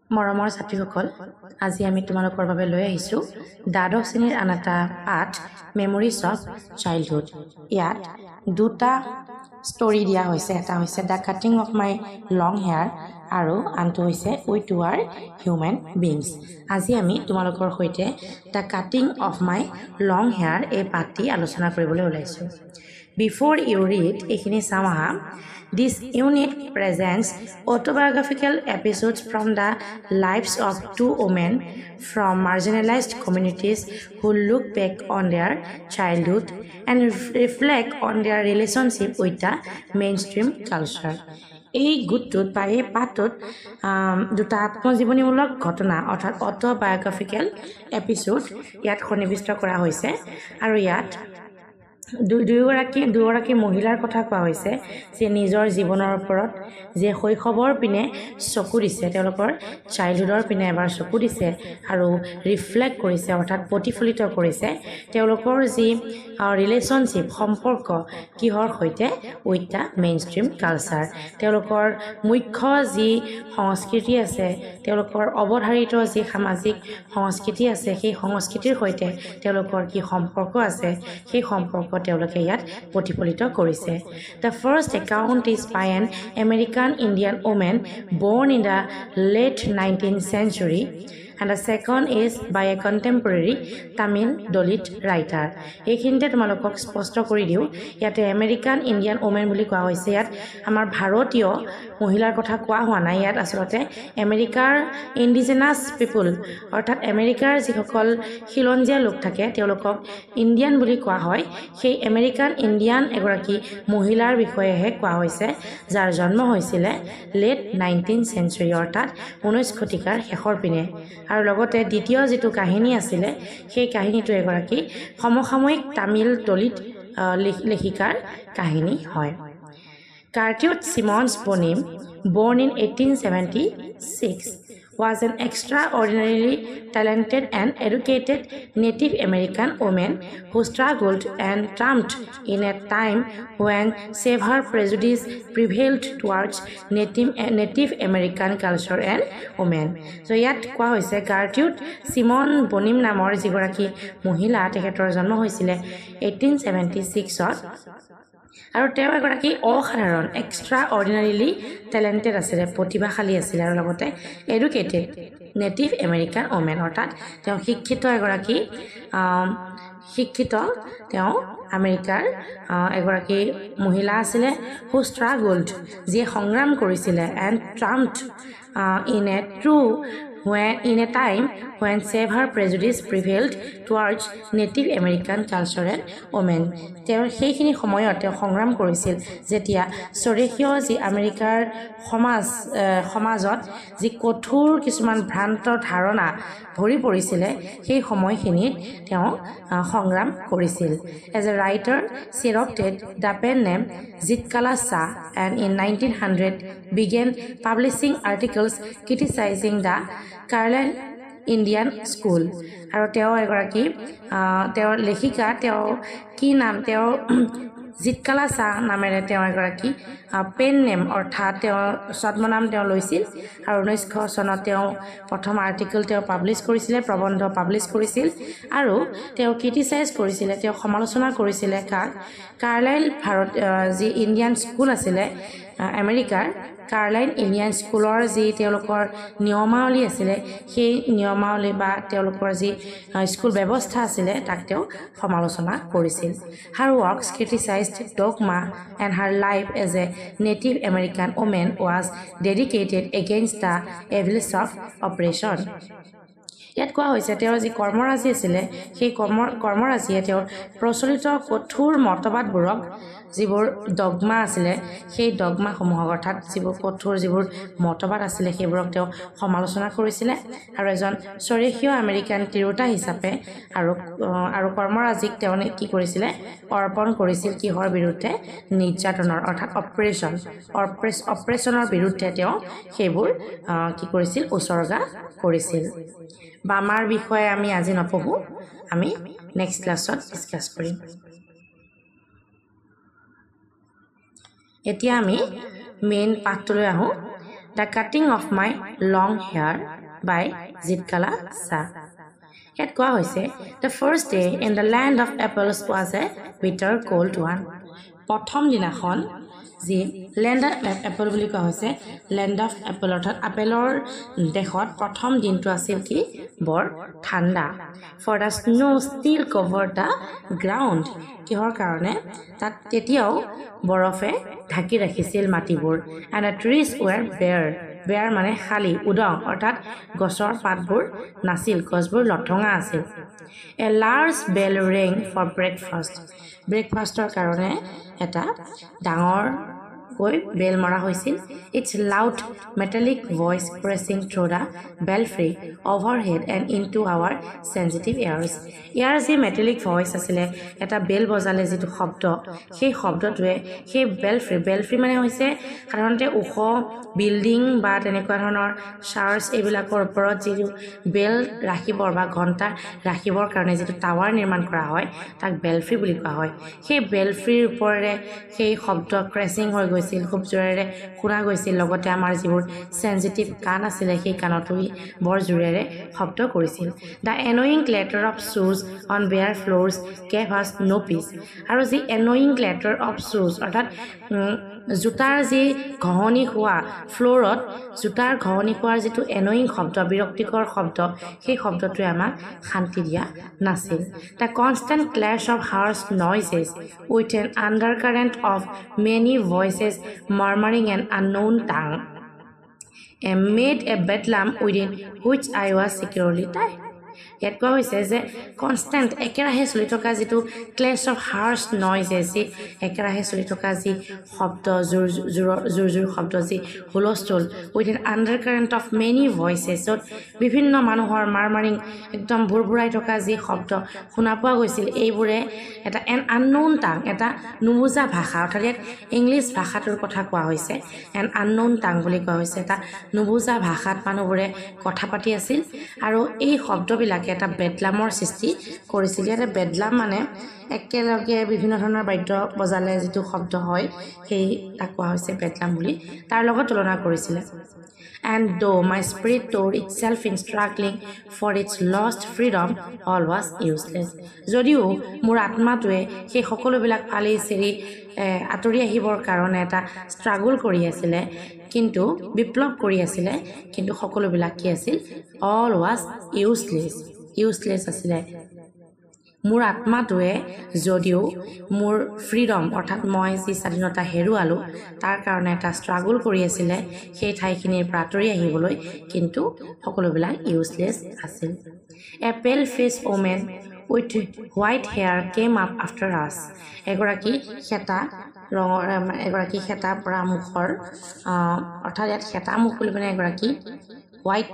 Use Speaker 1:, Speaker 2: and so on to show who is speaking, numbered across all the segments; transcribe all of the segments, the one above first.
Speaker 1: মৰমৰ ছাত্ৰীসকল আজি আমি তোমালোকৰ বাবে লৈ আহিছো দ্বাদশ শ্ৰেণীৰ আন এটা পাঠ মেমৰিজ অফ চাইল্ডহুড ইয়াত দুটা ষ্টৰী দিয়া হৈছে এটা হৈছে the cutting of my long hair আৰু আনটো হৈছে উই টু আৰ হিউমেন বিংছ আজি আমি তোমালোকৰ সৈতে the cutting of my long hair এই পাঠটি আলোচনা কৰিবলৈ ওলাইছো Before you read এইখিনি চাওঁ আহা This unit presents autobiographical episodes from the lives of two women from marginalized communities who look back on their childhood and reflect on their relationship with the mainstream culture. এই গোটটোত বা এই পাঠটোত দুটা আত্মজীৱনীমূলক ঘটনা অৰ্থাৎ অটোবায়োগ্ৰাফিকেল এপিছড ইয়াত সন্নিৱিষ্ট কৰা হৈছে আৰু ইয়াত দুগৰাকী মহিলাৰ কথা কোৱা হৈছে যে নিজৰ জীৱনৰ ওপৰত যে শৈশৱৰ পিনে চকু দিছে তেওঁলোকৰ চাইল্ডহুডৰ পিনে এবাৰ চকু দিছে আৰু ৰিফ্লেক্ট কৰিছে অৰ্থাৎ প্ৰতিফলিত কৰিছে তেওঁলোকৰ যি ৰিলেশ্যনশ্বিপ সম্পৰ্ক কিহৰ সৈতে উইথ দ্য মেইনষ্ট্ৰীম কালচাৰ তেওঁলোকৰ মুখ্য যি সংস্কৃতি আছে তেওঁলোকৰ অৱধাৰিত যি সামাজিক সংস্কৃতি আছে সেই সংস্কৃতিৰ সৈতে তেওঁলোকৰ কি সম্পৰ্ক আছে সেই সম্পৰ্ক তেওঁলোকে ইয়াত প্ৰতিফলিত কৰিছে The first account is by an American Indian woman born in the late 19th century and the second is by a contemporary Tamil Dalit writer এইখিনিতে তোমালোকক স্পষ্ট কৰি দিওঁ ইয়াতে আমেৰিকান ইণ্ডিয়ান ওমেন বুলি কোৱা হৈছে ইয়াত আমাৰ ভাৰতীয় মহিলাৰ কথা কোৱা হোৱা নাই ইয়াত আচলতে আমেৰিকাৰ ইণ্ডিজিনাছ পিপল অৰ্থাৎ আমেৰিকাৰ যিসকল খিলঞ্জীয়া লোক থাকে তেওঁলোকক ইণ্ডিয়ান বুলি কোৱা হয় সেই আমেৰিকান ইণ্ডিয়ান এগৰাকী মহিলাৰ বিষয়েহে কোৱা হৈছে যাৰ জন্ম হৈছিলে লেট 19th century অৰ্থাৎ 19 শতিকাৰ শেষৰ পিনে আৰু লগতে দ্বিতীয় যেটো কাহিনী আছিল সেই কাহিনীটো এগৰাকী সমসাময়িক তামিল দলিত লেখিকাৰ কাহিনী হয় Gertrude Simmons Bonim, born in 1876, was an extraordinarily talented and educated Native American woman who struggled and triumphed in a time when severe prejudice prevailed towards Native American culture and women. So ইয়াত কোৱা হৈছে Gertrude Simmons Bonim নামৰ যিগৰাকী মহিলা তেখেতৰ জন্ম হৈছিল 1876ত আৰু তেওঁ এগৰাকী অসাধাৰণ এক্সট্ৰা অৰ্ডিনাৰিলি টেলেণ্টেড আছিলে প্ৰতিভাশালী আছিলে আৰু লগতে এডুকেটেড নেটিভ আমেৰিকান ওমেন অৰ্থাৎ তেওঁ শিক্ষিত এগৰাকী তেওঁ আমেৰিকাৰ এগৰাকী মহিলা আছিলে হু ষ্ট্ৰাগলড যিয়ে সংগ্ৰাম কৰিছিলে and ট্ৰাম্পড in a time when severe prejudice prevailed towards Native American culture and women. তেওঁ সেইখিনি সময়ত তেওঁ সংগ্ৰাম কৰিছিল যেতিয়া স্বদেশীয় যি আমেৰিকাৰ সমাজত যি কঠোৰ কিছুমান ভ্ৰান্ত ধাৰণা ভৰি পৰিছিলে সেই সময়খিনিত তেওঁ সংগ্ৰাম কৰিছিল As a writer, she adopted the pen name Zitkala Shah and in 1900 began publishing articles criticizing the Carlisle Indian School আৰু তেওঁ এগৰাকী তেওঁৰ লেখিকা তেওঁ কি নাম তেওঁ জিতকালা শাহ নামেৰে তেওঁ এগৰাকী পেন নেম অৰ্থাৎ তেওঁ ছদ্মনাম তেওঁ লৈছিল আৰু 1900 চনত তেওঁ প্ৰথম আৰ্টিকেল তেওঁ পাব্লিছ কৰিছিলে প্ৰবন্ধ পাব্লিছ কৰিছিল আৰু তেওঁ ক্ৰিটিচাইজ কৰিছিলে তেওঁ সমালোচনা কৰিছিলে কাৰ্লাইল ভাৰত যি ইণ্ডিয়ান স্কুল আছিলে আমেৰিকাৰ কাৰ্লাইল ইণ্ডিয়ান স্কুলৰ যি তেওঁলোকৰ নিয়মাৱলী আছিলে সেই নিয়মাৱলী বা তেওঁলোকৰ যি স্কুল ব্যৱস্থা আছিলে তাক তেওঁ সমালোচনা কৰিছিল Her works criticized dogma and her life as a Native American woman was dedicated against the evils of oppression ইয়াত কোৱা হৈছে তেওঁৰ যি কৰ্মৰাজি আছিলে সেই কৰ্মৰাজিয়ে তেওঁৰ প্ৰচলিত কঠোৰ মতবাদবোৰক যিবোৰ ডগমা আছিলে সেই ডগমাসমূহক অৰ্থাৎ যিবোৰ কঠোৰ যিবোৰ মতবাদ আছিলে সেইবোৰক তেওঁ সমালোচনা কৰিছিলে আৰু এজন স্বদেশীয় আমেৰিকান তিৰোতা হিচাপে আৰু কৰ্মৰাজিক তেওঁ কি কৰিছিলে অৰ্পণ কৰিছিল কিহৰ বিৰুদ্ধে নিৰ্যাতনৰ অৰ্থাৎ অপাৰেশ্যনৰ বিৰুদ্ধে তেওঁ সেইবোৰ কি কৰিছিল উচৰ্গা কৰিছিল বামাৰ বিষয়ে আমি আজি নপঢ়ো আমি নেক্সট ক্লাছত ডিসকাস কৰিম এতিয়া আমি মেইন পাঠটোলৈ আহো the cutting of my long hair by Zitkala Sa ইয়াত কোৱা হৈছে the first day in the land of apples was a bitter cold one প্ৰথম দিনাখন যি লেণ্ড অফ এপল বুলি কোৱা হৈছে লেণ্ড অফ এপল অৰ্থাৎ আপেলৰ দেশত প্ৰথম দিনটো আছিল কি বৰ ঠাণ্ডা for the snow still cover the ground কিহৰ কাৰণে তাত তেতিয়াও বৰফে ঢাকি ৰাখিছিল মাটিবোৰ এণ্ড দ্য ট্ৰিজ ৱেৰ বেয়াৰ মানে খালী উদং অৰ্থাৎ গছৰ পাতবোৰ নাছিল গছবোৰ লঠঙা আছিল a large bell rang for ব্ৰেকফাষ্টৰ কাৰণে এটা ডাঙৰ কৈ বেল মৰা হৈছিল its loud metallic voice pressing through the belfry overhead and into our sensitive ears ইয়াৰ যি মেটালিক ভইচ আছিলে এটা বেল বজালে যিটো শব্দ সেই শব্দটোৱে সেই বেলফ্ৰী মানে হৈছে সাধাৰণতে ওখ বিল্ডিং বা তেনেকুৱা ধৰণৰ চাৰ্চ এইবিলাকৰ ওপৰত যিটো বেল ৰাখিবৰ বা ঘণ্টা ৰাখিবৰ কাৰণে যিটো টাৱাৰ নিৰ্মাণ কৰা হয় তাক বেলফ্ৰী বুলি কোৱা হয় সেই বেলফ্ৰীৰ ওপৰেৰে সেই শব্দ ক্ৰেচিং হৈ গৈছিল খুব জোৰেৰে শুনা গৈছিল লগতে আমাৰ যিবোৰ চেঞ্চিটিভ কাণ আছিলে সেই কাণতো বৰ জোৰেৰে শব্দ কৰিছিল দ্য এনয়িং ক্লেটাৰ অফ শ্বুজ অন বেয়াৰ ফ্ল'ৰ্ছ গেভ আছ ন' পিচ আৰু যি এনয়িং ক্লেটাৰ অফ শ্বুজ অৰ্থাৎ জোতাৰ যি ঘঁহনি হোৱা ফ্ল'ৰত জোতাৰ ঘঁহনি হোৱাৰ যিটো এনয়িং শব্দ বিৰক্তিকৰ শব্দ সেই শব্দটোৱে আমাক শান্তি দিয়া নাছিল the constant clash of harsh noises with an undercurrent of many voices murmuring an unknown tongue and made a bedlam within which I was securely tied. ইয়াত কোৱা হৈছে যে কনষ্টেণ্ট একেৰাহে চলি থকা যিটো ক্লেছ অফ হাৰ্ছ নইজেছ যি একেৰাহে চলি থকা যি শব্দ জোৰ শব্দ যি হুলস্থুল with an undercurrent of many ভইচেছত বিভিন্ন মানুহৰ মাৰমাৰিং একদম ভুৰভুৰাই থকা যি শব্দ শুনা পোৱা গৈছিল এইবোৰে এটা এন আনন'ন টাং এটা নুবুজা ভাষা অৰ্থাৎ ইয়াত ইংলিছ ভাষাটোৰ কথা কোৱা হৈছে এন আনন'ন টাং বুলি কোৱা হৈছে এটা নুবুজা ভাষাত মানুহবোৰে কথা পাতি আছিল আৰু এই শব্দবিলাকে এটা বেদলামৰ সৃষ্টি কৰিছিল ইয়াতে বেদলাম মানে একেলগে বিভিন্ন ধৰণৰ বাদ্য বজালে যিটো শব্দ হয় সেই তাক কোৱা হৈছে বেদলাম বুলি তাৰ লগত তুলনা কৰিছিলে and though my spirit tore itself in struggling for its lost freedom all was useless যদিও মোৰ আত্মাটোৱে সেই সকলোবিলাক ফালি চিৰি আঁতৰি আহিবৰ কাৰণে এটা ষ্ট্ৰাগল কৰি আছিলে কিন্তু বিপ্লৱ কৰি আছিলে কিন্তু সকলোবিলাক কি আছিল all was useless আছিলে মোৰ আত্মাটোৱে যদিও মোৰ ফ্ৰীডম অৰ্থাৎ মই যি স্বাধীনতা হেৰুৱালোঁ তাৰ কাৰণে এটা ষ্ট্ৰাগল কৰি আছিলে সেই ঠাইখিনিৰ পৰা আঁতৰি আহিবলৈ কিন্তু সকলোবিলাক ইউজলেছ আছিল এ পেল face women with white hair came up after আছ এগৰাকী খেতা পৰা মুখৰ অৰ্থাৎ ইয়াত খেতা মুখ বুলি মানে এগৰাকী হোৱাইট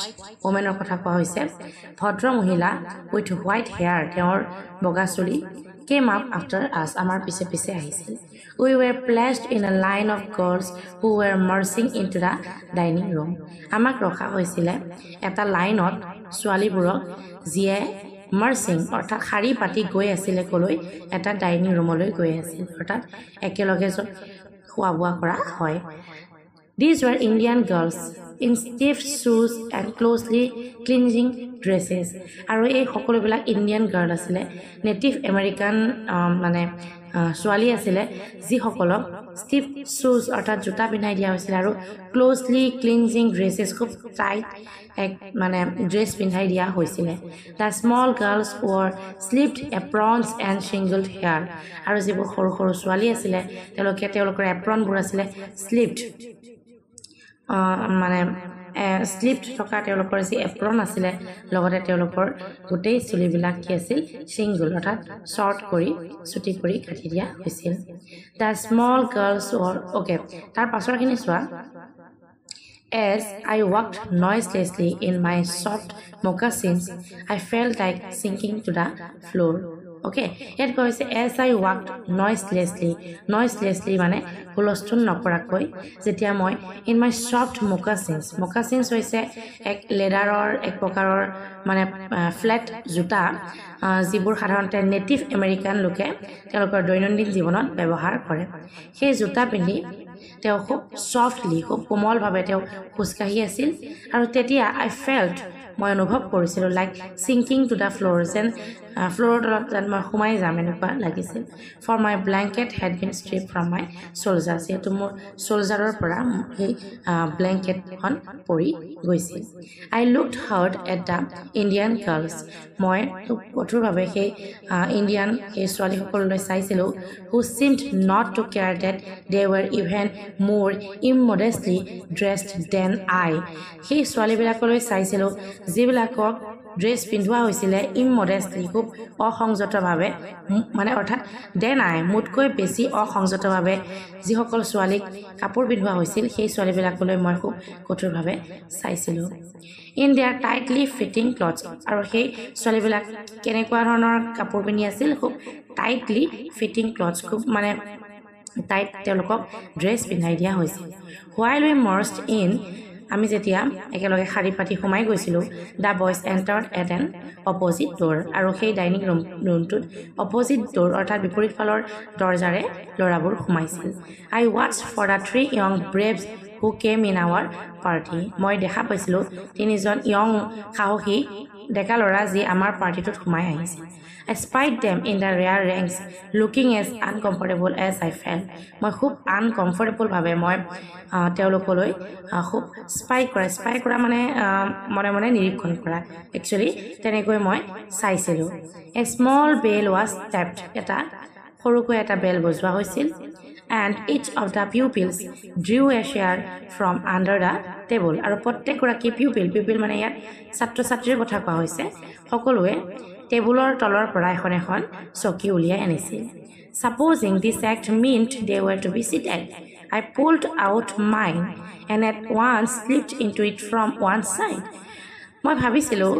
Speaker 1: ওমেনৰ কথা কোৱা হৈছে ভদ্ৰ মহিলা উইথ হোৱাইট হেয়াৰ তেওঁৰ বগা চুলি কেম আপ আফটাৰ আছ আমাৰ পিছে পিছে আহিছিল we were placed in a line of girls who were marching into the dining room আমাক ৰখা হৈছিলে এটা লাইনত ছোৱালীবোৰক যিয়ে মাৰ্চিং অৰ্থাৎ শাৰী পাতি গৈ আছিলে কলৈ এটা ডাইনিং ৰুমলৈ গৈ আছিল অৰ্থাৎ একেলগে খোৱা বোৱা কৰা হয় These were Indian girls in stiff shoes and closely clinging dresses. আৰু এই সকলোবিলাক ইণ্ডিয়ান গাৰ্ল আছিলে নেটিভ আমেৰিকান মানে ছোৱালী আছিলে যিসকলক ষ্টিফ শ্বুজ অৰ্থাৎ জোতা পিন্ধাই দিয়া হৈছিলে আৰু ক্ল'জলি ক্লিনজিং ড্ৰেছেছ খুব টাইট এক মানে ড্ৰেছ পিন্ধাই দিয়া হৈছিলে the small girls wore sleeved aprons and shingled hair আৰু যিবোৰ সৰু সৰু ছোৱালী আছিলে তেওঁলোকৰ এপ্ৰনবোৰ আছিলে স্লিপড মানে স্লিপড থকা তেওঁলোকৰ যি এপ্ৰন আছিলে লগতে তেওঁলোকৰ গোটেই চুলিবিলাক কি আছিল ছিংগল অৰ্থাৎ শ্বৰ্ট কৰি চুটি কৰি কাটি দিয়া হৈছিল দ্য স্মল গাৰ্লছ ৱৰ অ'কে তাৰ পাছৰখিনি চোৱা As I walked noiselessly in my soft moccasins, I felt like sinking to the floor. Okay, ইয়াত কৈছে as I walked noiselessly মানে হুলস্থুল নকৰাকৈ যেতিয়া মই in my soft moccasins হৈছে এক লেডাৰৰ এক প্ৰকাৰৰ মানে ফ্লেট জোতা যিবোৰ সাধাৰণতে নেটিভ আমেৰিকান লোকে তেওঁলোকৰ দৈনন্দিন জীৱনত ব্যৱহাৰ কৰে সেই জোতা পিন্ধি তেওঁ খুব সফটলি খুব কোমলভাৱে তেওঁ খোজকাঢ়ি আছিল আৰু তেতিয়া আই ফেল্ট মই অনুভৱ কৰিছিলোঁ like sinking to the floor যেন ফ্ল'ৰৰ তলত যেন মই সোমাই যাম এনেকুৱা লাগিছিল for my blanket had been stripped from my shoulder যিহেতু মোৰ চলজাৰৰ পৰা সেই ব্লেংকেটখন পৰি গৈছিল I looked hard at the Indian girls মই কঠোৰভাৱে সেই ইণ্ডিয়ান সেই ছোৱালীসকললৈ চাইছিলোঁ who seemed not to care that they were even more immodestly dressed then I সেই ছোৱালীবিলাকলৈ চাইছিলোঁ যিবিলাকক ড্ৰেছ পিন্ধোৱা হৈছিলে ইমমডেষ্টলি খুব অসংযতভাৱে মানে অৰ্থাৎ দেন আই মোতকৈ বেছি অসংযতভাৱে যিসকল ছোৱালীক কাপোৰ পিন্ধোৱা হৈছিল সেই ছোৱালীবিলাকলৈ মই খুব কঠোৰভাৱে চাইছিলোঁ in there tightly fitting clothes আৰু সেই ছোৱালীবিলাক কেনেকুৱা ধৰণৰ কাপোৰ পিন্ধি আছিল খুব টাইটলি ফিটিং ক্লথছ খুব মানে টাইট তেওঁলোকক ড্ৰেছ পিন্ধাই দিয়া হৈছিল হোৱাইল উই মাৰ্চড ইন আমি যেতিয়া একেলগে শাৰী পাতি সোমাই গৈছিলোঁ the boys entered at N opposite door আৰু সেই ডাইনিং ৰুমটোত অপজিট ড'ৰ অৰ্থাৎ বিপৰীত ফালৰ দৰজাৰে ল'ৰাবোৰ সোমাইছিল আই ৱাটচ for the 3 young braves who came in our party মই দেখা পাইছিলোঁ 3জন ইয়ং সাহসী ডেকা ল'ৰা যি আমাৰ পাৰ্টিটোত সোমাই আহিছিল I spied them in the rear ranks, looking as uncomfortable as I felt. মই খুব আনকমফৰ্টেবলভাৱে মই তেওঁলোকলৈ খুব স্পাই কৰা মানে মনে মনে নিৰীক্ষণ কৰা একচুৱেলি তেনেকৈ মই চাইছিলোঁ a small bell was tapped এটা সৰুকৈ এটা বেল বজোৱা হৈছিল and each of the pupils drew a chair from under the table আৰু প্ৰত্যেকগৰাকী পিউপিল মানে ইয়াত ছাত্ৰ ছাত্ৰীৰ কথা কোৱা হৈছে সকলোৱে টেবুলৰ তলৰ পৰা এখন চকী উলিয়াই আনিছিল supposing this act meant they were to be seated I pulled out mine and at once slipped into it from one side মই ভাবিছিলোঁ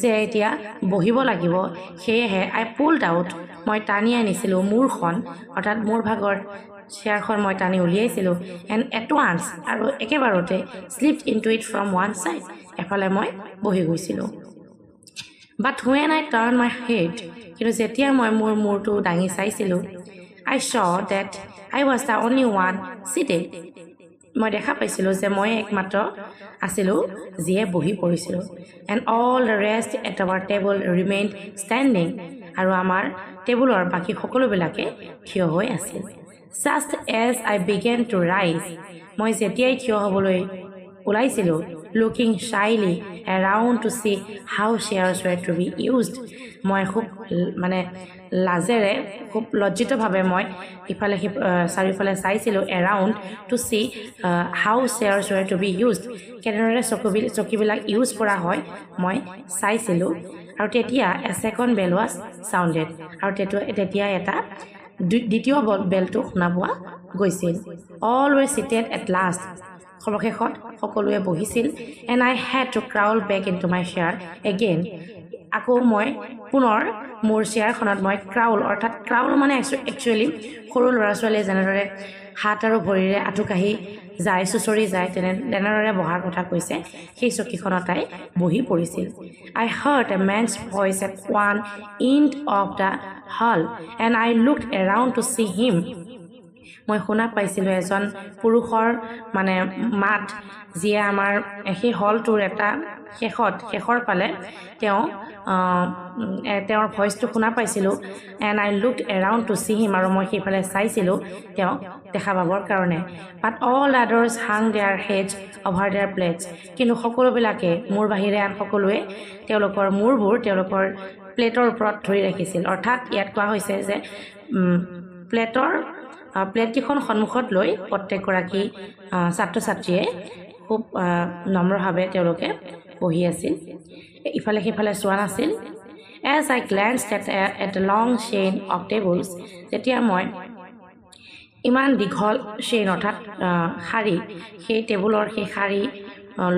Speaker 1: যে এতিয়া বহিব লাগিব সেয়েহে I pulled out মই টানি আনিছিলোঁ মোৰখন অৰ্থাৎ মোৰ ভাগৰ চেয়াৰখন মই টানি উলিয়াইছিলোঁ এণ্ড এট ৱান্স আৰু একেবাৰতে slipped into it from one side এফালে মই বহি গৈছিলোঁ বাট when I turn my head কিন্তু যেতিয়া মই মোৰ মূৰটো দাঙি চাইছিলোঁ I saw that I was the only one seated মই দেখা পাইছিলোঁ যে মই একমাত্ৰ আছিলোঁ যিয়ে বহি পৰিছিলোঁ and all the rest at our table remained standing আৰু আমাৰ টেবুলৰ বাকী সকলোবিলাকে থিয় হৈ আছিল just as I began to rise মই যেতিয়াই থিয় হ'বলৈ ওলাইছিলোঁ looking shyly around to see how chairs were to be used মই খুব মানে লাজেৰে খুব লজ্জিতভাৱে মই ইফালে চাৰিওফালে চাইছিলোঁ around to see how chairs were to be used কেনেদৰে চকীবিলাক ইউজ কৰা হয় মই চাইছিলোঁ আৰু তেতিয়া এ ছেকেণ্ড বেল ৱাজ চাউণ্ডেড আৰু তেতিয়া এটা দ্বিতীয় বেলটো শুনা পোৱা গৈছিল all were seated at last সৰ্বশেষত সকলোৱে বহিছিল and I had to crawl back into my chair again আকৌ মই পুনৰ মোৰ চেয়াৰখনত মই ক্ৰাউল মানে একচুৱেলি সৰু ল'ৰা ছোৱালীয়ে যেনেদৰে হাত আৰু ভৰিৰে আঁঠুকাঢ়ি যায় চুঁচৰি যায় তেনেদৰে বহাৰ কথা কৈছে সেই চকীখনত তাই বহি পৰিছিল I heard a man's voice at one end of the hall and I looked around to see him মই শুনা পাইছিলোঁ এজন পুৰুষৰ মানে মাত যিয়ে আমাৰ সেই হলটোৰ এটা শেষৰ ফালে তেওঁৰ ভইচটো শুনা পাইছিলোঁ and I looked around to see him আৰু মই সেইফালে চাইছিলোঁ তেওঁক দেখা পাবৰ কাৰণে but all others hung their heads over their plates কিন্তু সকলোবিলাকে মোৰ বাহিৰে আন সকলোৱে তেওঁলোকৰ মূৰবোৰ তেওঁলোকৰ প্লেটৰ ওপৰত ধৰি ৰাখিছিল অৰ্থাৎ ইয়াত কোৱা হৈছে যে প্লেটকেইখন সন্মুখত লৈ প্ৰত্যেকগৰাকী ছাত্ৰ ছাত্ৰীয়ে খুব নম্ৰভাৱে তেওঁলোকে বহি আছিল ইফালে সিফালে চোৱা নাছিল as I glanced at a long chain of tables যেতিয়া মই ইমান দীঘল চেইন অৰ্থাৎ শাৰী সেই টেবুলৰ সেই শাৰী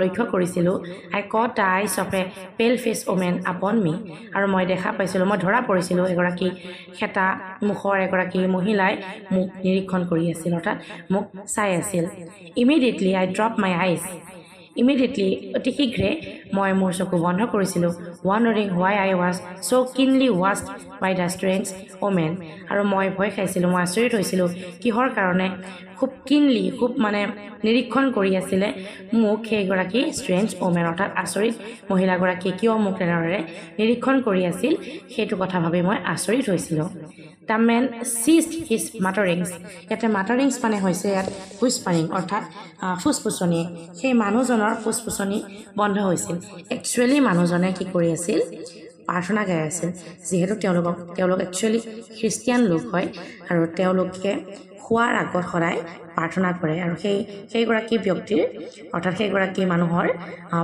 Speaker 1: লক্ষ্য কৰিছিলোঁ I caught the eyes of এ পেল ফেচ ওমেন আপন মি আৰু মই দেখা পাইছিলোঁ মই ধৰা পৰিছিলোঁ এগৰাকী খেতা মুখৰ এগৰাকী মহিলাই মোক নিৰীক্ষণ কৰি আছিল অৰ্থাৎ মোক চাই আছিল ইমিডিয়েটলি আই ড্ৰপ মাই আইজ অতি শীঘ্ৰে মই মোৰ চকু বন্ধ কৰিছিলোঁ ৱাণ্ডাৰিং হোৱাই আই was so' keenly watched by the strange woman আৰু মই ভয় খাইছিলোঁ মই আচৰিত হৈছিলোঁ কিহৰ কাৰণে খুব কিনলি খুব মানে নিৰীক্ষণ কৰি আছিলে মোক সেইগৰাকী ষ্ট্ৰেঞ্জ ওমেন অৰ্থাৎ আচৰিত মহিলাগৰাকীয়ে কিয় মোক তেনেদৰে নিৰীক্ষণ কৰি আছিল সেইটো কথা ভাবি মই আচৰিত হৈছিলোঁ দ্য মেন চিজড হিজ মাটাৰিংছ ইয়াতে মাটাৰিংছ মানে হৈছে ইয়াত হুইস্পাৰিং অৰ্থাৎ ফুচফুচনি সেই মানুহজনৰ ফুচফুচনি বন্ধ হৈছিল একচুৱেলি মানুহজনে কি কৰি আছিল প্ৰাৰ্থনা গাই আছিল যিহেতু তেওঁলোক একচুৱেলি খ্ৰীষ্টিয়ান লোক হয় আৰু তেওঁলোকে খোৱাৰ আগত সদায় প্ৰাৰ্থনা কৰে আৰু সেইগৰাকী ব্যক্তিৰ অৰ্থাৎ সেইগৰাকী মানুহৰ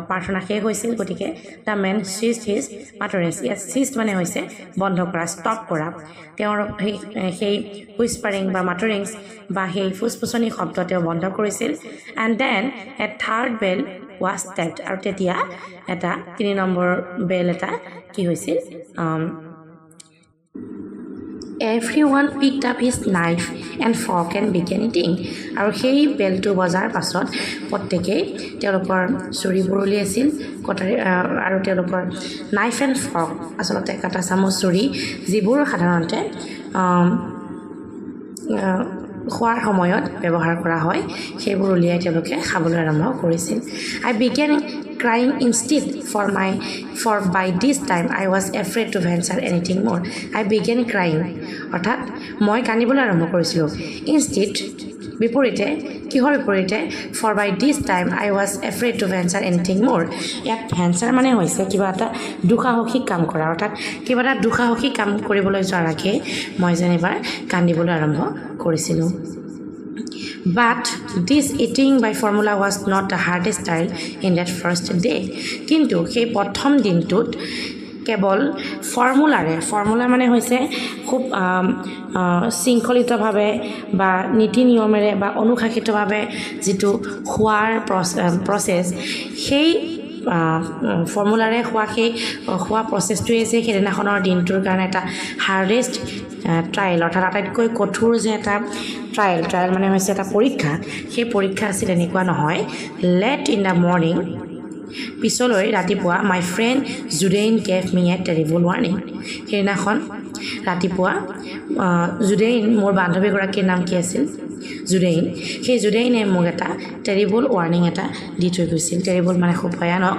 Speaker 1: প্ৰাৰ্থনা শেষ হৈছিল গতিকে দ্য মেন চিজড হিজ মাটাৰিংছ ইয়াত চিজড মানে হৈছে বন্ধ কৰা ষ্টপ কৰা তেওঁৰ সেই হুইস্পাৰিং বা মাটাৰিংছ বা সেই ফুচফুচনি শব্দ তেওঁ বন্ধ কৰিছিল and then a third bell was tapped আৰু তেতিয়া এটা 3 নম্বৰ বেল এটা কি হৈছিল Everyone picked up his knife and fork and began eating. আৰু সেই বেলটো বজাৰ পাছত প্ৰত্যেকেই তেওঁলোকৰ চুৰিবোৰ উলিয়াইছিল কটাৰী আৰু তেওঁলোকৰ নাইফ এণ্ড ফৰ্ক আচলতে কাটা চামুচ চুৰি যিবোৰ সাধাৰণতে খোৱাৰ সময়ত ব্যৱহাৰ কৰা হয় সেইবোৰ উলিয়াই তেওঁলোকে খাবলৈ আৰম্ভ কৰিছিল I began crying instead for by this time I was afraid to venture anything more I began crying অৰ্থাৎ মই কান্দিবলৈ আৰম্ভ কৰিছিলোঁ instead বিপৰীতে কিহৰ বিপৰীতে for by this time I was afraid to venture anything more ইয়াত venture মানে হৈছে কিবা এটা দুঃসাহসিক কাম কৰা অৰ্থাৎ কিবা এটা দুঃসাহসিক কাম কৰিবলৈ যোৱাৰ আগে মই যেনিবা কান্দিবলৈ আৰম্ভ কৰিছিলোঁ But this eating by formula was not the hardest style in that first day. কিন্তু সেই প্ৰথম দিনটোত কেৱল ফৰ্মুলা মানে হৈছে খুব শৃংখলিতভাৱে বা নীতি নিয়মেৰে বা অনুশাসিতভাৱে যিটো খোৱাৰ প্ৰচেছ সেই ফৰ্মুলাৰে খোৱা প্ৰচেছটোৱে যে সেইদিনাখনৰ দিনটোৰ কাৰণে এটা হাৰ্ডেষ্ট ট্ৰায়েল অৰ্থাৎ আটাইতকৈ কঠোৰ যে এটা ট্ৰায়েল মানে হৈছে এটা পৰীক্ষা সেই পৰীক্ষা আছিল এনেকুৱা নহয় লেট ইন দ্য মৰ্ণিং পিছলৈ ৰাতিপুৱা my friend Judewin gave me a terrible warning সেইদিনাখন ৰাতিপুৱা জুডেইন মোৰ বান্ধৱীগৰাকীৰ নাম কি আছিল জুডেইন সেই জুডেইনে মোক এটা টেৰিবল ৱাৰ্ণিং এটা দি থৈ গৈছিল টেৰিবল মানে খুব ভয়ানক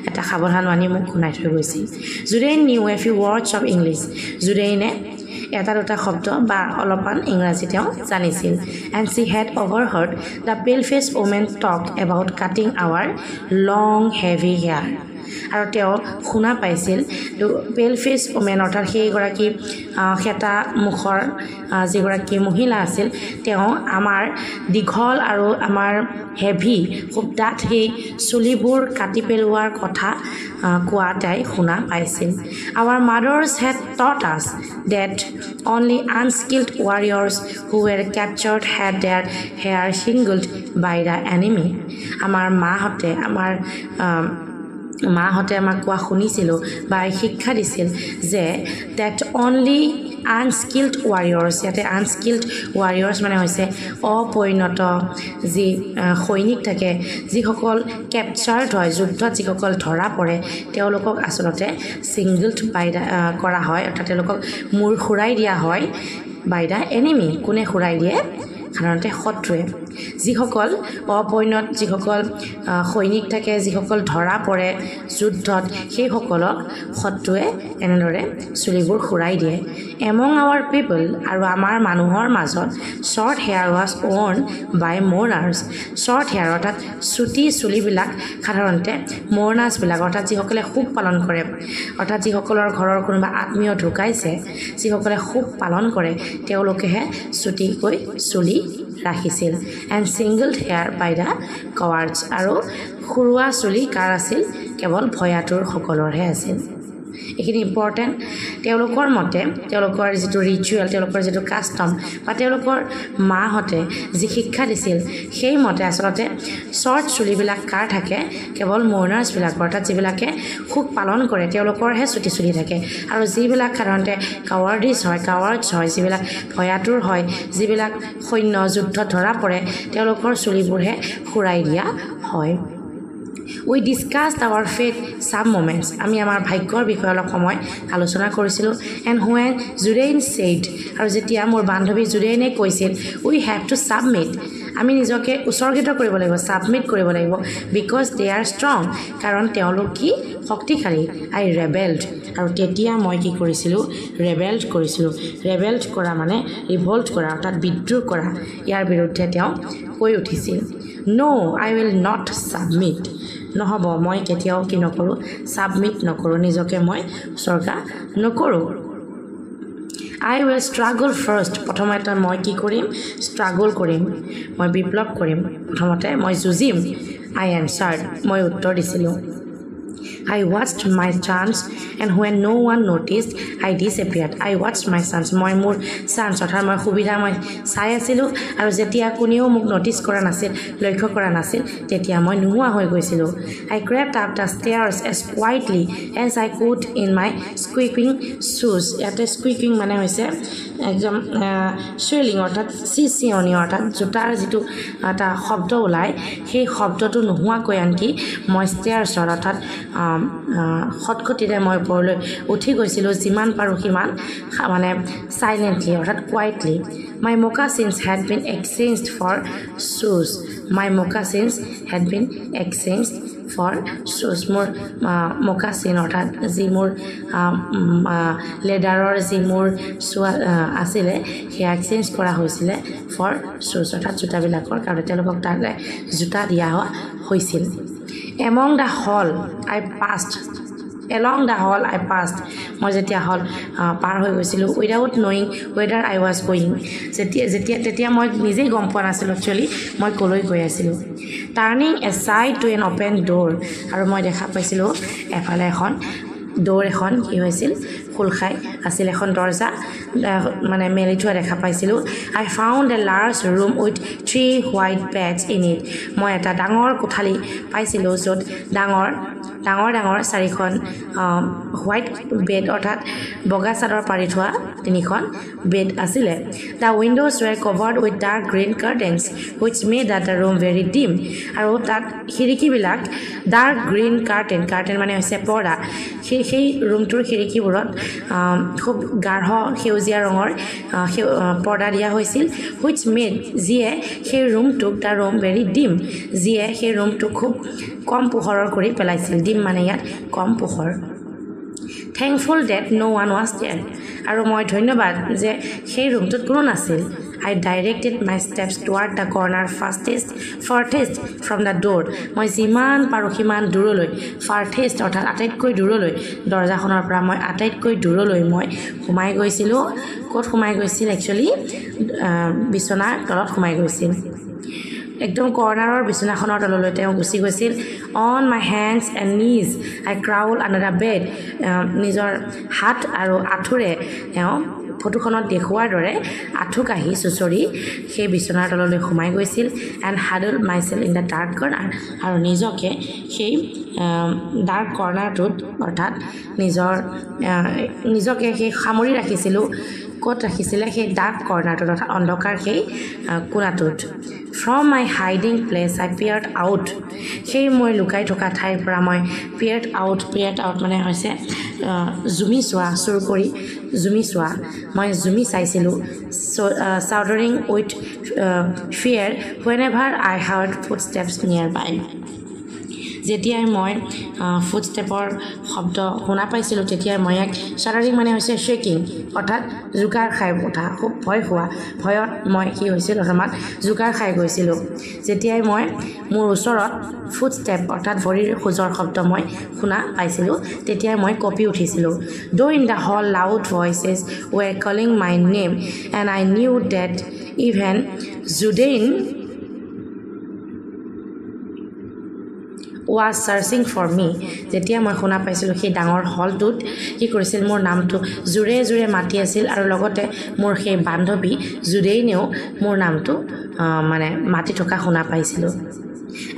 Speaker 1: এটা সাৱধানবাণী মোক শুনাই থৈ গৈছিল Judewin knew a few words of English জুডেইনে এটা দুটা শব্দ বা অলপমান ইংৰাজী তেওঁ জানিছিল and she had overheard the pale face woman talk about cutting our long heavy hair আৰু তেওঁ শুনা পাইছিল পেল ফেচ ওমেন অৰ্থাৎ সেইগৰাকী সেটা মুখৰ যিগৰাকী মহিলা আছিল তেওঁ আমাৰ দীঘল আৰু আমাৰ হেভি খুব ডাঠ সেই চুলিবোৰ কাটি পেলোৱাৰ কথা কোৱা তাই শুনা পাইছিল hour mothers had taught us that only unskilled warriors who were captured had their hair shingled by the enemy আমাৰ মাহঁতে আমাক কোৱা শুনিছিলোঁ বা শিক্ষা দিছিল যে ডেট অনলি আনস্কিল্ড ৱাৰিয়ৰ্ছ ইয়াতে আনস্কিল্ড ৱাৰিয়ৰ্ছ মানে হৈছে অপৰিণত যি সৈনিক থাকে যিসকল কেপচাৰ্ড হয় যুদ্ধত যিসকল ধৰা পৰে তেওঁলোকক আচলতে ছিংগলড কৰা হয় অৰ্থাৎ তেওঁলোকক মূৰ খুৰাই দিয়া হয় বাই দ্য এনিমি কোনে খুৰাই দিয়ে সাধাৰণতে শত্ৰুৱে যিসকল অপৰিণত যিসকল সৈনিক থাকে যিসকল ধৰা পৰে যুদ্ধত সেইসকলক শত্ৰুৱে এনেদৰে চুলিবোৰ খুৰাই দিয়ে এমং আৱাৰ পিপল আৰু আমাৰ মানুহৰ মাজত short hair was worn by mourners short hair অৰ্থাৎ চুটি চুলিবিলাক সাধাৰণতে মৰ্নাৰ্ছবিলাক অৰ্থাৎ যিসকলে শোক পালন কৰে অৰ্থাৎ যিসকলৰ ঘৰৰ কোনোবা আত্মীয় ঢুকাইছে যিসকলে শোক পালন কৰে তেওঁলোকেহে চুটিকৈ চুলি ৰাখিছিল and shingled hair by the কাৱাৰ্ডছ আৰু খুৰুৱা চুলি কাৰ আছিল কেৱল ভয়াতুৰ সকলৰহে আছিল এইখিনি ইম্পৰ্টেণ্ট তেওঁলোকৰ মতে তেওঁলোকৰ যিটো ৰিচুৱেল তেওঁলোকৰ যিটো কাষ্টম বা তেওঁলোকৰ মাহঁতে যি শিক্ষা দিছিল সেইমতে আচলতে শ্বৰ্ট চুলিবিলাক কাৰ থাকে কেৱল মৰ্নাৰ্ছবিলাক অৰ্থাৎ যিবিলাকে শোক পালন কৰে তেওঁলোকৰহে চুটি চুলি থাকে আৰু যিবিলাক সাধাৰণতে কাৱাৰ্ডছ হয় যিবিলাক ভয়াতুৰ হয় যিবিলাক সৈন্য যুদ্ধত ধৰা পৰে তেওঁলোকৰ চুলিবোৰহে খুৰাই দিয়া হয় We discussed our fate some moments. আমি আমাৰ ভাগ্যৰ বিষয়ে অলপ সময় আলোচনা কৰিছিলোঁ and when Judein said আৰু যেতিয়া মোৰ বান্ধৱী জুডেইনে কৈছিল we have to submit আমি নিজকে উৎসৰ্গিত কৰিব লাগিব সাবমিট কৰিব লাগিব বিকজ দে আৰ ষ্ট্ৰং কাৰণ তেওঁলোক কি শক্তিশালী আই ৰেবেলড আৰু তেতিয়া মই কি কৰিছিলোঁ ৰেবেলড কৰিছিলোঁ ৰেবেলড কৰা মানে ৰিভল্ট কৰা অৰ্থাৎ বিদ্ৰোহ কৰা ইয়াৰ বিৰুদ্ধে তেওঁ কৈ উঠিছিল নো আই উইল নট সাবমিট নহ'ব মই কেতিয়াও কি নকৰোঁ সাবমিট নকৰোঁ নিজকে মই উৎসৰ্গা নকৰোঁ I will struggle first প্ৰথমতে মই কি কৰিম struggle কৰিম মই বিপ্লৱ কৰিম প্ৰথমতে মই যুঁজিম I answered মই উত্তৰ দিছিলোঁ I watched my chance and when no one noticed I disappeared I watched my chance মই মোৰ chance অৰ্থাৎ মই সুবিধা মই চাই আছিলোঁ আৰু যেতিয়া কোনেও মোক নটিচ কৰা নাছিল লক্ষ্য কৰা নাছিল তেতিয়া মই নোহোৱা হৈ গৈছিলোঁ I crept up the stairs as quietly as I could in my squeaking shoes ইয়াতে squeaking মানে হৈছে একদম swelling অৰ্থাৎ চিচিয়নি অৰ্থাৎ জোতাৰ যিটো এটা শব্দ ওলায় সেই শব্দটো নোহোৱাকৈ আনকি মই ষ্টেয়াৰ্ছৰ অৰ্থাৎ খটখটিৰে মই ওপৰলৈ উঠি গৈছিলোঁ যিমান পাৰোঁ সিমান মানে সাইলেন্টলি অৰ্থাৎ quietly my moccasins had been exchanged for shoes my moccasins had been exchanged for shoes মোৰ moccasin অৰ্থাৎ যি মোৰ লেডাৰৰ যি মোৰ আছিলে সেই এক্সচেঞ্জ কৰা হৈছিলে for shoes অৰ্থাৎ জোতাবিলাকৰ কাৰণে তেওঁলোকক তাৰে জোতা দিয়া হৈছিল among the hall I passed along the hall I passed মই যেতিয়া হল পাৰ হৈ গৈছিলোঁ without knowing whether I was going তেতিয়া মই নিজেই গম পোৱা নাছিলোঁ একচুৱেলি মই কলৈ গৈ আছিলোঁ turning aside to an open door আৰু মই দেখা পাইছিলোঁ এফালে এখন door এখন কি হৈছিল খুল খাই আছিল এখন দৰজা মানে মেলি থোৱা দেখা পাইছিলোঁ I found a large room with 3 white beds in it মই এটা ডাঙৰ কোঠালি পাইছিলোঁ য'ত ডাঙৰ চাৰিখন হোৱাইট বেড অৰ্থাৎ বগা চাদৰ পাৰি থোৱা তিনিখন বেড আছিলে the windows were covered with dark green curtains which made the room very dim আৰু তাত খিৰিকীবিলাক dark green curtain মানে হৈছে পৰ্দা সেই ৰুমটোৰ খিৰিকীবোৰত খুব গাঢ় সেউজীয়া ৰঙৰ পৰ্দা দিয়া হৈছিল which made যিয়ে সেই ৰুমটোক the room very dim যিয়ে সেই ৰুমটো খুব কম পোহৰৰ কৰি পেলাইছিল dim মানে ইয়াত কম পোহৰ thankful that no one was there আৰু মই ধন্যবাদ যে সেই ৰুমটোত কোনো নাছিল I directed my steps toward the corner farthest from the door মই যিমান পাৰো সিমান দূৰলৈ farthest অৰ্থাৎ আটাইতকৈ দূৰলৈ দৰজাখনৰ পৰা মই আটাইতকৈ দূৰলৈ মই সোমাই গৈছিলোঁ ক'ত সোমাই গৈছিল একচুৱেলি বিছনাৰ তলত সোমাই গৈছিল একদম কৰ্নাৰৰ বিছনাখনৰ তললৈ তেওঁ গুচি গৈছিল on my hands and knees I crawled under the bed নিজৰ হাত আৰু আঁঠুৰে তেওঁ ফটোখনত দেখুৱাৰ দৰে আঁঠু কাহি চুচৰি সেই বিছনাৰ তললৈ সোমাই গৈছিল and huddled myself in the dark corner আৰু নিজকে সেই ডাৰ্ক কৰ্নাৰটোত অৰ্থাৎ নিজকে সেই সামৰি ৰাখিছিলোঁ ক'ত ৰাখিছিলে সেই ডাৰ্ক কৰ্নাৰটোত অৰ্থাৎ অন্ধকাৰ সেই কোণাটোত from my hiding place I peered out সেই মই লুকাই থকা ঠাইৰ পৰা মই peered out মানে হৈছে জুমি চোৱা চুৰ কৰি জুমি চোৱা মই জুমি চাইছিলোঁ shouting with fear whenever I heard footsteps nearby যেতিয়াই মই ফুটষ্টেপৰ শব্দ শুনা পাইছিলোঁ তেতিয়াই মই এক শাৰীৰিক মানে হৈছে শেকিং অৰ্থাৎ জোকাৰ খাই উঠা খুব ভয়ত মই কি হৈছিল অৰ্থাৎ জোকাৰ খাই গৈছিলোঁ যেতিয়াই মই মোৰ ওচৰত ফুটষ্টেপ অৰ্থাৎ ভৰিৰ খোজৰ শব্দ মই শুনা পাইছিলোঁ তেতিয়াই মই কঁপি উঠিছিলোঁ though in the hall loud voices were calling my name and I knew that even Judean was searching for me যেতিয়া মই শুনা পাইছিলোঁ সেই ডাঙৰ হলটোত কি কৰিছিল মোৰ নামটো জোৰে জোৰে মাতি আছিল আৰু লগতে মোৰ সেই বান্ধৱী জুডেইনেও মোৰ নামটো মানে মাতি থকা শুনা পাইছিলোঁ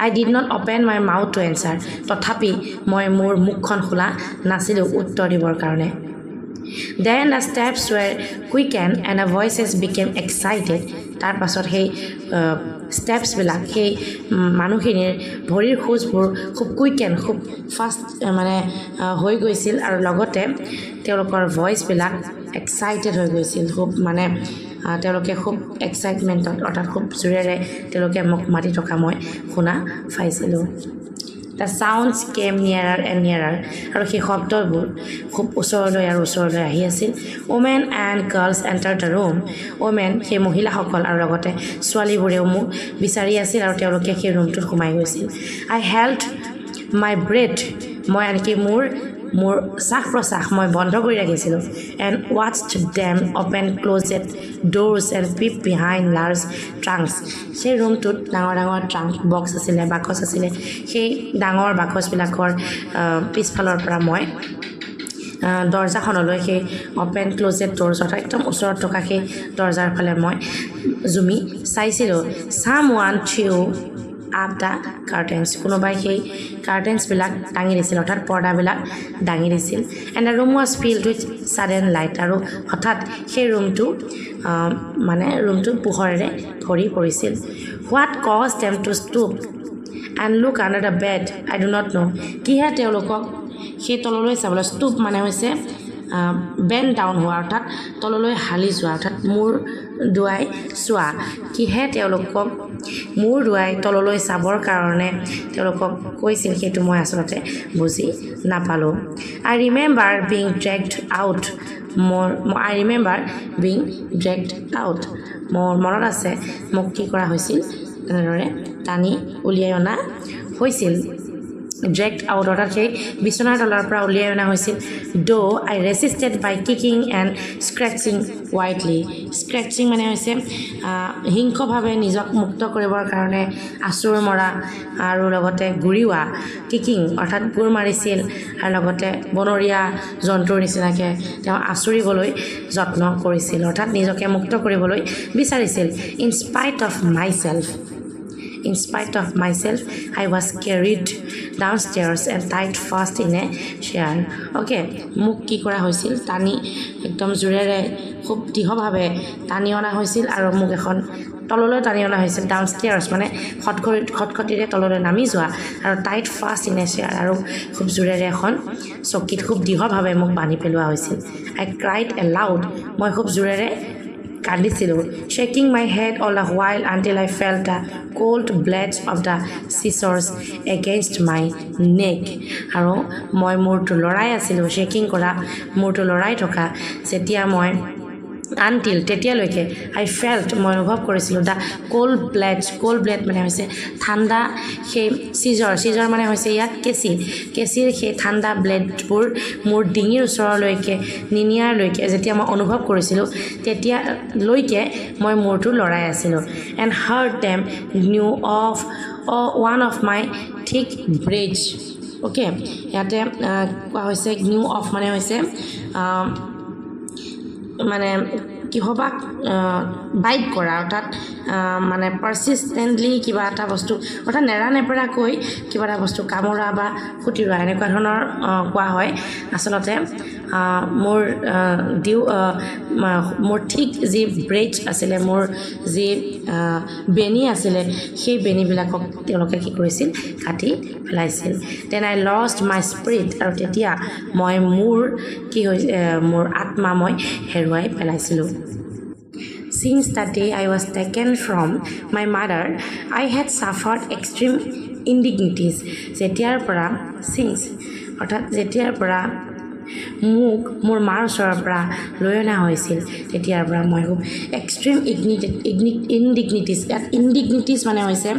Speaker 1: I did not open my mouth to answer তথাপি মই মোৰ মুখখন খোলা নাছিলোঁ উত্তৰ দিবৰ কাৰণে Then the steps were quickened and the voices became excited তাৰ পাছত সেই steps বিলাক সেই মানুহখিনিৰ ভৰিৰ খোজবোৰ খুব কুইকেন খুব ফাষ্ট মানে হৈ গৈছিল আৰু লগতে তেওঁলোকৰ ভইচ বিলাক এক্সাইটেড হৈ গৈছিল খুব মানে তেওঁলোকে খুব এক্সাইটমেণ্টত অৰ্থাৎ খুব জোৰেৰে তেওঁলোকে মোক মাতি থকা মই শুনা পাইছিলোঁ The sounds came nearer and nearer আৰু সেই শব্দবোৰ খুব ওচৰলৈ আৰু ওচৰলৈ আহি আছিল women and girls entered the room women সেই মহিলাসকল আৰু লগতে ছোৱালীবোৰেও মোক বিচাৰি আছিল আৰু তেওঁলোকে সেই ৰুমটোত সোমাই গৈছিল I held my breath মই আনকি মোৰ শ্বাস প্ৰশ্বাস মই বন্ধ কৰি ৰাখিছিলোঁ and watched them open closed doors and peep behind large trunks সেই ৰুমটোত ডাঙৰ ট্ৰাংক বক্স আছিলে বাকচ আছিলে সেই ডাঙৰ বাকচবিলাকৰ পিছফালৰ পৰা মই দৰ্জাখনলৈ সেই অপেন ক্লোজেড ডোৰ্ছ অৰ্থাৎ একদম ওচৰত থকা সেই দৰ্জাৰ ফালে মই জুমি চাইছিলোঁ someone threw up the curtains কোনোবাই সেই কাৰ্টেন্সবিলাক দাঙি দিছিল অৰ্থাৎ পৰ্দাবিলাক দাঙি দিছিল and the room was filled with sudden light আৰু হঠাৎ সেই ৰুমটো পোহৰেৰে ভৰি পৰিছিল what caused them to stoop and look under the bed I do not know কিহে তেওঁলোকক সেই তললৈ চাবলৈ stoop মানে হৈছে bend down হোৱা অৰ্থাৎ তললৈ হালি যোৱা অৰ্থাৎ মূৰ দুৱাই চোৱা কিহে তেওঁলোকক মূৰ দুৱাই তললৈ চাবৰ কাৰণে তেওঁলোকক কৈছিল সেইটো মই আচলতে বুজি নাপালোঁ I remember being dragged out মোৰ মনত আছে মোক কি কৰা হৈছিল এনেদৰে টানি উলিয়াই অনা হৈছিল dragged out অৰ্থাৎ সেই বিচনাৰ তলৰ পৰা উলিয়াই অনা হৈছিল though I resisted by kicking and scratching wildly scratching মানে হৈছে হিংসভাৱে নিজক মুক্ত কৰিবৰ কাৰণে আচুৰ মৰা আৰু লগতে গুৰিওৱা কিকিং অৰ্থাৎ গুৰ মাৰিছিল আৰু লগতে বনৰীয়া জন্তুৰ নিচিনাকৈ তেওঁ আচুৰিবলৈ যত্ন কৰিছিল অৰ্থাৎ নিজকে মুক্ত কৰিবলৈ বিচাৰিছিল in spite of myself I was carried downstairs and tied fast in a chair okay মোক কি কৰা হৈছিল টানি একদম জোৰেৰে খুব দৃঢ়ভাৱে টানি অনা হৈছিল আৰু মোক এখন তললৈ টানি অনা হৈছিল ডাউনষ্টেয়াৰ্ছ মানে খটখটিৰে তললৈ নামি যোৱা আৰু tight fast in a chair আৰু খুব জোৰেৰে এখন চকীত খুব দৃঢ়ভাৱে মোক বান্ধি পেলোৱা হৈছিল I cried aloud মই খুব জোৰেৰে কান্দিছিলোঁ shaking my head all the while until I felt the cold blades of the scissors against my neck আৰু মই মূৰটো লৰাই আছিলোঁ shaking কৰা মূৰটো লৰাই থকা যেতিয়া মই until তেতিয়ালৈকে I felt মই অনুভৱ কৰিছিলোঁ the cold blade মানে হৈছে ঠাণ্ডা সেই scissor মানে হৈছে ইয়াত কেঁচিৰ সেই ঠাণ্ডা ব্লেডবোৰ মোৰ ডিঙিৰ ওচৰলৈকে নিনিয়াৰলৈকে যেতিয়া মই অনুভৱ কৰিছিলোঁ তেতিয়ালৈকে মই মূৰটো লৰাই আছিলোঁ and heard them knew of one of my thick braids okay ইয়াতে কোৱা হৈছে knew of মানে হৈছে মানে কিহবাক বাইট কৰা অৰ্থাৎ মানে পাৰ্সিস্টেন্টলি কিবা এটা বস্তু অৰ্থাৎ নেৰানেপেৰাকৈ কিবা এটা বস্তু কামোৰা বা ফুটিৰোৱা এনেকুৱা ধৰণৰ কোৱা হয় আচলতে মোৰ ঠিক যি ব্ৰেইডছ আছিলে মোৰ যি বেনি আছিলে সেই বেনিবিলাকক তেওঁলোকে কি কৰিছিল কাটি পেলাইছিল then I lost my spirit আৰু তেতিয়া মই মোৰ আত্মা মই হেৰুৱাই পেলাইছিলোঁ Since that day I was taken from my mother, I had suffered extreme indignities. যেতিয়াৰ পৰা মোক মোৰ মাৰ ওচৰৰ পৰা লৈ অনা হৈছিল তেতিয়াৰ পৰা মই খুব এক্সট্ৰিম ইনডিগনিটিছ মানে হৈছে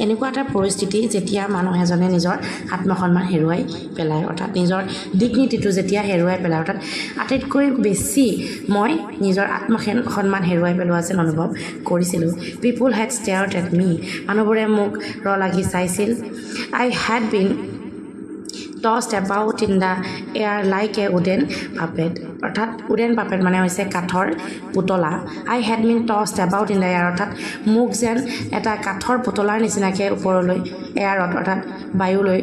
Speaker 1: এনেকুৱা এটা পৰিস্থিতি যেতিয়া মানুহ এজনে নিজৰ আত্মসন্মান হেৰুৱাই পেলায় অৰ্থাৎ নিজৰ ডিগনিটিটো যেতিয়া হেৰুৱাই পেলায় অৰ্থাৎ আটাইতকৈ বেছি মই নিজৰ আত্মসন্মান হেৰুৱাই পেলোৱা যেন অনুভৱ কৰিছিলোঁ পিপল হেড ষ্টেয়াৰ্ড এট মি মানুহবোৰে মোক লাগি চাইছিল I had been tossed about in the air like a wooden puppet অৰ্থাৎ wooden puppet মানে হৈছে কাঠৰ পুতলা I had been tossed about in the air অৰ্থাৎ মোক যেন এটা কাঠৰ পুতলাৰ নিচিনাকৈ ওপৰলৈ এয়াৰত অৰ্থাৎ বায়ুলৈ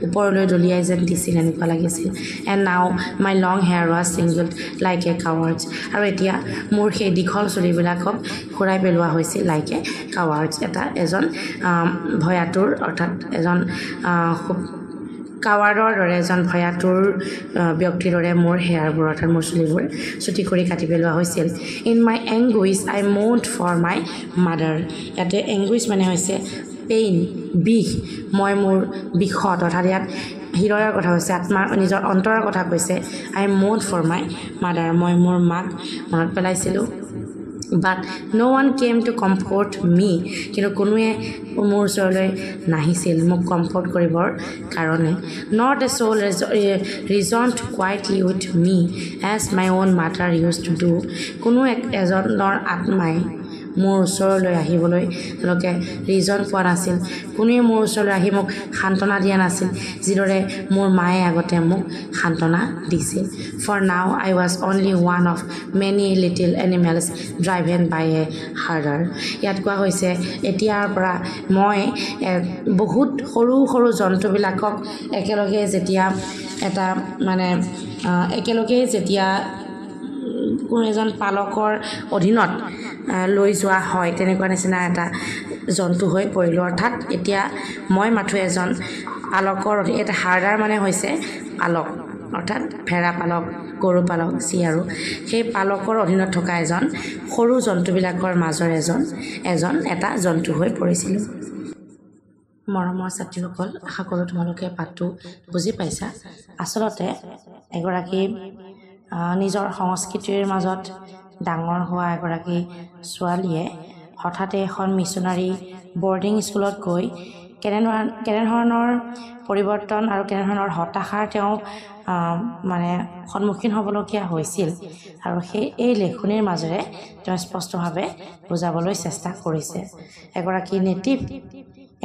Speaker 1: ওপৰলৈ দলিয়াই যেন দিছিল এনেকুৱা লাগিছিল and now my long hair was singled like a coward's আৰু এতিয়া মোৰ সেই দীঘল চুলিবিলাকক ঘূৰাই পেলোৱা হৈছিল like a coward's এজন ভয়াতুৰ অৰ্থাৎ এজন খুব কাৱাৰ্ডৰ দৰে এজন ভয়াতুৰ ব্যক্তিৰ দৰে মোৰ হেয়াৰবোৰ অৰ্থাৎ মোৰ চুলিবোৰ চুটি কৰি কাটি পেলোৱা হৈছিল in my anguish I moaned for my mother ইয়াতে এংগুইজ মানে হৈছে পেইন বিষ মই মোৰ বিষত অৰ্থাৎ ইয়াত হৃদয়ৰ কথা কৈছে আত্মাৰ নিজৰ অন্তৰৰ কথা কৈছে আই মোন্ড ফৰ মাই মাদাৰ মই মোৰ মাক মনত পেলাইছিলোঁ but no one came to comfort me কিন্তু কোনোৱে মোৰ ওচৰলৈ নাহিছিল মোক কমফৰ্ট কৰিবৰ কাৰণে not a soul reasoned quietly with me as my own mother used to do কোনো এজনৰ আত্মাই মোৰ ওচৰলৈ আহিবলৈ তেওঁলোকে ৰিজন পোৱা নাছিল কোনোৱে মোৰ ওচৰলৈ আহি মোক সান্তনা দিয়া নাছিল যিদৰে মোৰ মায়ে আগতে মোক সান্তনা দিছিল for now I was only one of many little animals driven by a herder ইয়াত কোৱা হৈছে এতিয়াৰ পৰা মই বহুত সৰু সৰু জন্তুবিলাকক একেলগে যেতিয়া এটা মানে একেলগে যেতিয়া কোনো এজন পালকৰ অধীনত লৈ যোৱা হয় তেনেকুৱা নিচিনা এটা জন্তু হৈ পৰিলোঁ অৰ্থাৎ এতিয়া মই মাথো এজন পালকৰ এটা হাৰ্ডাৰ মানে হৈছে পালক অৰ্থাৎ ভেড়া পালক গৰু পালক যি আৰু সেই পালকৰ অধীনত থকা এজন সৰু জন্তুবিলাকৰ মাজৰ এটা জন্তু হৈ পৰিছিলোঁ মৰমৰ ছাত্ৰীসকল আশা কৰোঁ তোমালোকে পাঠটো বুজি পাইছা আচলতে এগৰাকী নিজৰ সংস্কৃতিৰ মাজত ডাঙৰ হোৱা এগৰাকী ছোৱালীয়ে হঠাতে এখন মিছনাৰী বৰ্ডিং স্কুলত গৈ কেনেধৰণৰ পৰিৱৰ্তন আৰু কেনেধৰণৰ হতাশাৰ তেওঁ মানে সন্মুখীন হ'বলগীয়া হৈছিল আৰু এই লেখনিৰ মাজেৰে তেওঁ স্পষ্টভাৱে বুজাবলৈ চেষ্টা কৰিছে এগৰাকী নেটিভ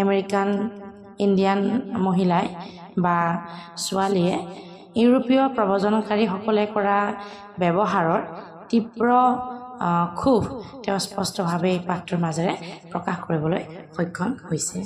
Speaker 1: আমেৰিকান ইণ্ডিয়ান মহিলাই বা ছোৱালীয়ে ইউৰোপীয় প্ৰব্ৰজনকাৰীসকলে কৰা ব্যৱহাৰৰ তীব্ৰ ক্ষোভ তেওঁ স্পষ্টভাৱে এই পাঠটোৰ মাজেৰে প্ৰকাশ কৰিবলৈ সক্ষম হৈছে